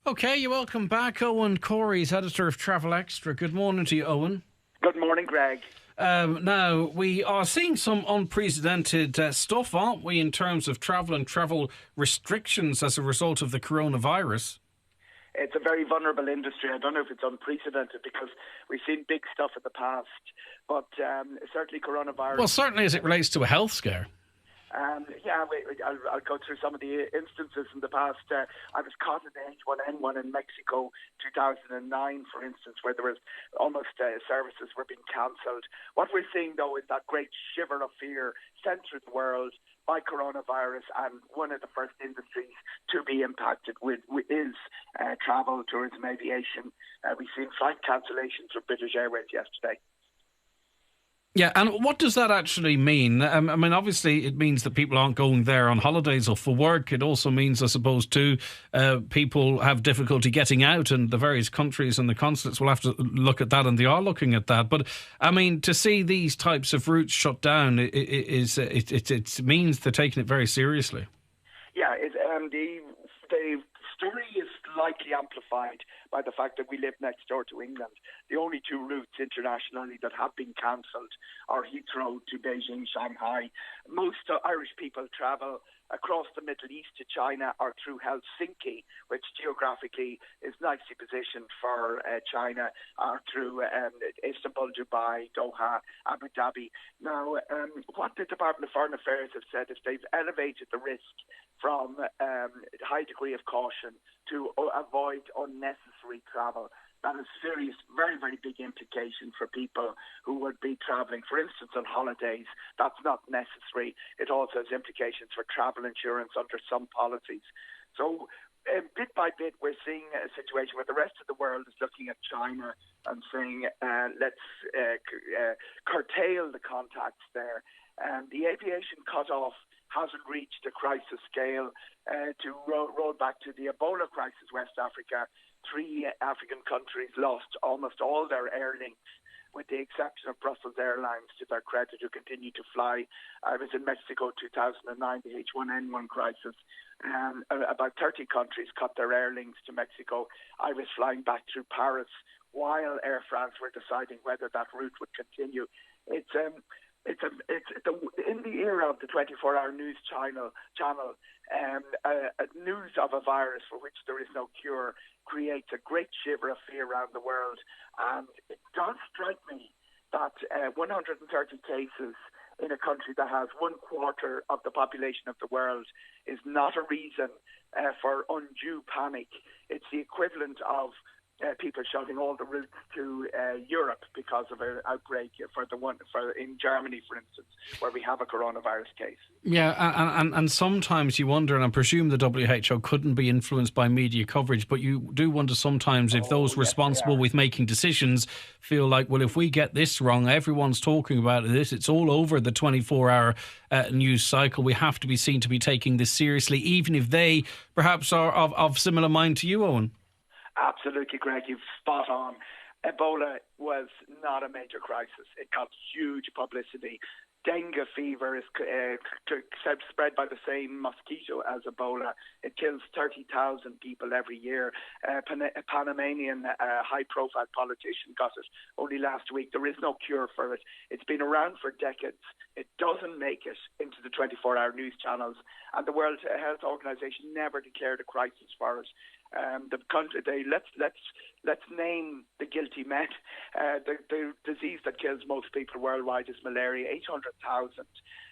Okay, you're welcome back. Eoghan Corry is editor of Travel Extra. Good morning to you, Eoghan. Good morning, Greg. Now, we are seeing some unprecedented stuff, aren't we, in terms of travel and travel restrictions as a result of the coronavirus? It's a very vulnerable industry. I don't know if it's unprecedented because we've seen big stuff in the past, but certainly coronavirus... Well, certainly as it relates to a health scare. I'll go through some of the instances in the past. I was caught in the H1N1 in Mexico 2009, for instance, where there was almost services were being cancelled. What we're seeing, though, is that great shiver of fear sent through the world by coronavirus, and one of the first industries to be impacted is travel, tourism, aviation. We've seen flight cancellations for British Airways yesterday. Yeah, and what does that actually mean? I mean, obviously, it means that people aren't going there on holidays or for work. It also means, I suppose, too, people have difficulty getting out, and the various countries and the consulates will have to look at that, and they are looking at that. But, I mean, to see these types of routes shut down, it means they're taking it very seriously. Yeah, the story is slightly amplified by the fact that we live next door to England. The only two routes internationally that have been cancelled are Heathrow to Beijing, Shanghai. Most Irish people travel across the Middle East to China or through Helsinki, which geographically is nicely positioned for China, or through Istanbul, Dubai, Doha, Abu Dhabi. Now, what the Department of Foreign Affairs have said is they've elevated the risk from high degree of caution to avoid unnecessary travel. That has serious, very, very big implication for people who would be travelling, for instance, on holidays. That's not necessary. It also has implications for travel insurance under some policies. So bit by bit, we're seeing a situation where the rest of the world is looking at China and saying, let's curtail the contacts there. The aviation cut-off hasn't reached a crisis scale to roll back to the Ebola crisis, West Africa. 3 African countries lost almost all their air links, with the exception of Brussels Airlines, to their credit, who continue to fly. I was in Mexico 2009, the H1N1 crisis. About 30 countries cut their air links to Mexico. I was flying back through Paris while Air France were deciding whether that route would continue. It's in the era of the 24-hour news channel, news of a virus for which there is no cure creates a great shiver of fear around the world. And it does strike me that 130 cases in a country that has 1/4 of the population of the world is not a reason for undue panic. It's the equivalent of people shutting all the routes to Europe because of an outbreak in Germany, for instance, where we have a coronavirus case. Yeah, and sometimes you wonder, and I presume the WHO couldn't be influenced by media coverage, but you do wonder sometimes if those responsible with making decisions feel like, well, if we get this wrong, everyone's talking about this, it's all over the 24-hour news cycle. We have to be seen to be taking this seriously, even if they perhaps are of similar mind to you, Eoghan. Absolutely, Greg. You've spot on. Ebola was not a major crisis. It got huge publicity. Dengue fever is spread by the same mosquito as Ebola. It kills 30,000 people every year. A Panamanian high-profile politician got it only last week. There is no cure for it. It's been around for decades. It doesn't make it into the 24-hour news channels. And the World Health Organization never declared a crisis for it. The country, let's name the guilty men. The disease that kills most people worldwide is malaria, 800,000.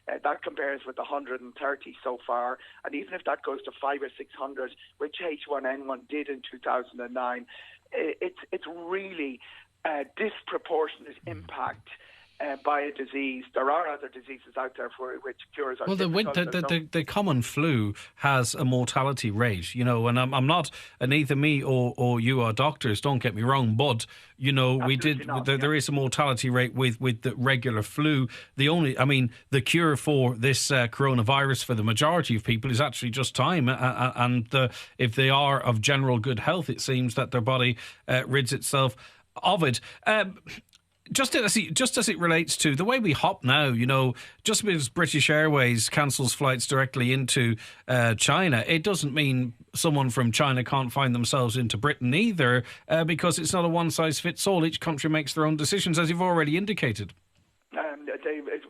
That compares with 130 so far, and even if that goes to 500 or 600, which H1N1 did in 2009, it's really a disproportionate impact by a disease. There are other diseases out there for which cures are difficult. The common flu has a mortality rate, and I'm not, and neither me or you are doctors, don't get me wrong, but, there is a mortality rate with the regular flu. The cure for this coronavirus for the majority of people is actually just time, and if they are of general good health, it seems that their body rids itself of it. Just as it relates to the way we hop now, just because British Airways cancels flights directly into China, it doesn't mean someone from China can't find themselves into Britain either, because it's not a one-size-fits-all. Each country makes their own decisions, as you've already indicated.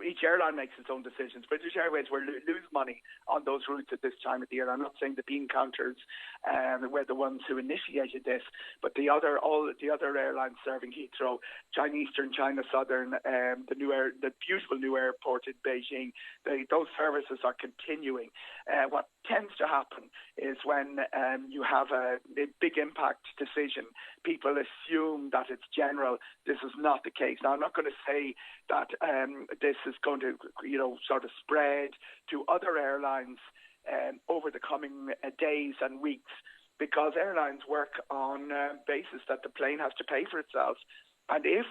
Each airline makes its own decisions. British Airways will lose money on those routes at this time of the year. I'm not saying the bean counters were the ones who initiated this, but all the other airlines serving Heathrow, China Eastern, China Southern, the beautiful new airport in Beijing, those services are continuing. What tends to happen is when you have a big impact decision, people assume that it's general. This is not the case. Now, I'm not going to say that this is going to, sort of spread to other airlines over the coming days and weeks, because airlines work on basis that the plane has to pay for itself. And if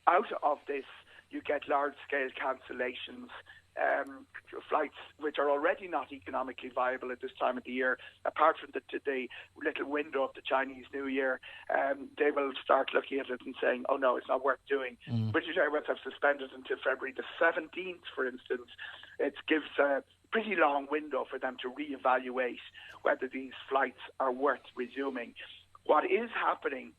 out of this, you get large-scale cancellations, flights which are already not economically viable at this time of the year, apart from the little window of the Chinese New Year, they will start looking at it and saying, oh no, it's not worth doing. British Airways have suspended until February the 17th, for instance. It gives a pretty long window for them to reevaluate whether these flights are worth resuming. What is happening,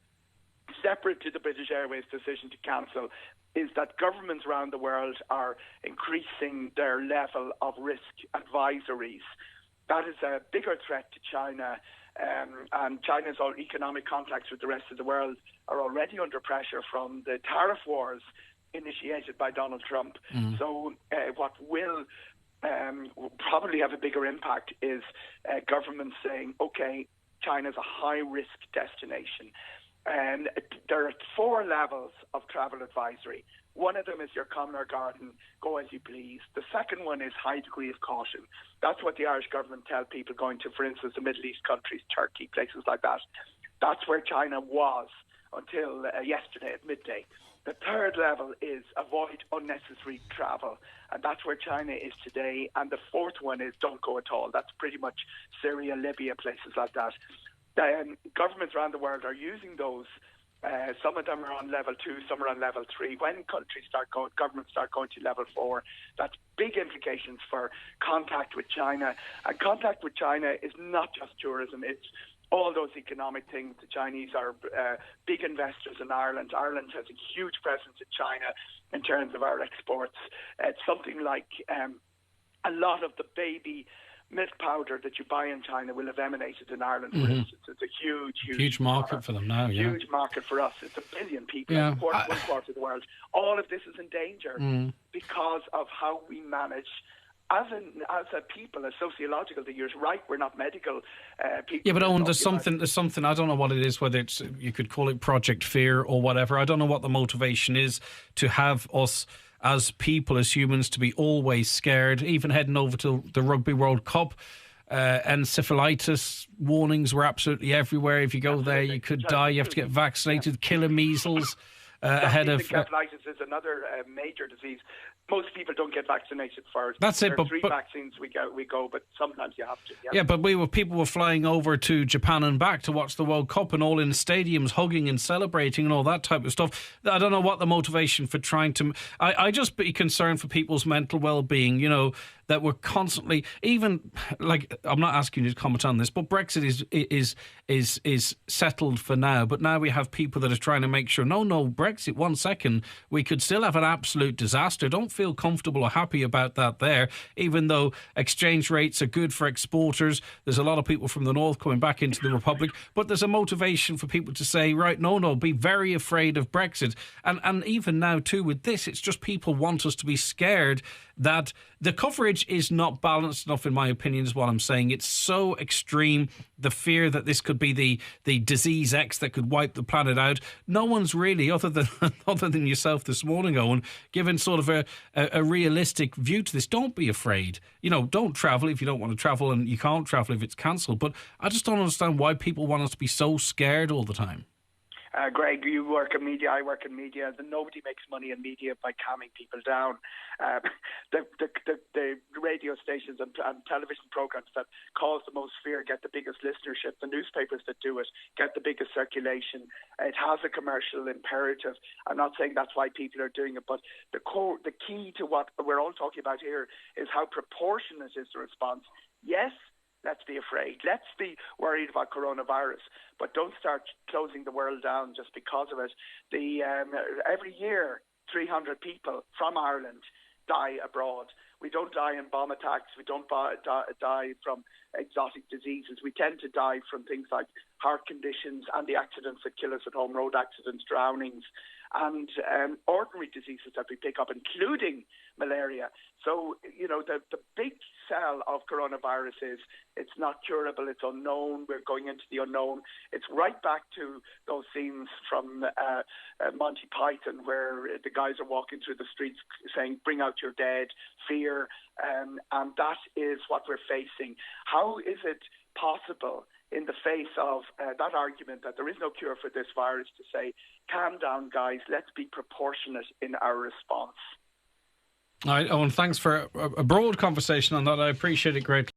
separate to the British Airways decision to cancel, is that governments around the world are increasing their level of risk advisories. That is a bigger threat to China, and China's economic contacts with the rest of the world are already under pressure from the tariff wars initiated by Donald Trump. So what will probably have a bigger impact is governments saying, okay, China's a high-risk destination. And there are 4 levels of travel advisory. One of them is your common or garden, go as you please. The second one is high degree of caution. That's what the Irish government tell people going to, for instance, the Middle East countries, Turkey, places like that. That's where China was until yesterday at midday. The third level is avoid unnecessary travel, and that's where China is today. And the fourth one is don't go at all. That's pretty much Syria, Libya, places like that. Governments around the world are using those. Some of them are on level 2, some are on level 3. When governments start going to level 4, that's big implications for contact with China. And contact with China is not just tourism, it's all those economic things. The Chinese are big investors in Ireland. Ireland has a huge presence in China in terms of our exports. It's something like a lot of the baby milk powder that you buy in China will have emanated in Ireland, for instance. It's a huge market for them now. Yeah. Huge market for us. It's 1 billion people, Yeah. one quarter of the world. All of this is in danger because of how we manage as a people, as sociological. You're right, we're not medical people. Yeah, but Eoghan, there's something. I don't know what it is. Whether it's, you could call it Project Fear or whatever. I don't know what the motivation is to have us as people, as humans, to be always scared, even heading over to the Rugby World Cup. Encephalitis warnings were absolutely everywhere. If you go there, you could die. You have to get vaccinated. Killer measles ahead of... Encephalitis is another major disease. Most people don't get vaccinated for it. That's it. There are 3 vaccines we go, but sometimes you have to. Yeah, but people were flying over to Japan and back to watch the World Cup, and all in stadiums, hugging and celebrating and all that type of stuff. I don't know what the motivation for trying to... I just be concerned for people's mental well-being, that we're constantly, even, like, I'm not asking you to comment on this, but Brexit is settled for now. But now we have people that are trying to make sure, no, Brexit, 1 second, we could still have an absolute disaster. Don't feel comfortable or happy about that there, even though exchange rates are good for exporters. There's a lot of people from the north coming back into the Republic, but there's a motivation for people to say, right, no, be very afraid of Brexit. And even now too with this, it's just people want us to be scared that the coverage is not balanced enough, in my opinion, is what I'm saying. It's so extreme, the fear that this could be the disease X that could wipe the planet out. No one's really, other than yourself this morning, Eoghan, given sort of a realistic view to this. Don't be afraid. Don't travel if you don't want to travel, and you can't travel if it's cancelled. But I just don't understand why people want us to be so scared all the time. Greg, you work in media, I work in media. Nobody makes money in media by calming people down. The radio stations and television programs that cause the most fear get the biggest listenership. The newspapers that do it get the biggest circulation. It has a commercial imperative. I'm not saying that's why people are doing it, but the key to what we're all talking about here is how proportionate is the response. Yes, let's be afraid. Let's be worried about coronavirus, but don't start closing the world down just because of it. Every year, 300 people from Ireland die abroad. We don't die in bomb attacks. We don't die from exotic diseases. We tend to die from things like heart conditions and the accidents that kill us at home, road accidents, drownings, and ordinary diseases that we pick up, including malaria. So, the big sell of coronavirus is it's not curable, it's unknown, we're going into the unknown. It's right back to those scenes from Monty Python where the guys are walking through the streets saying, bring out your dead, fear, and that is what we're facing. How is it possible in the face of that argument that there is no cure for this virus to say, calm down, guys, let's be proportionate in our response? All right, Eoghan, thanks for a broad conversation on that. I appreciate it greatly.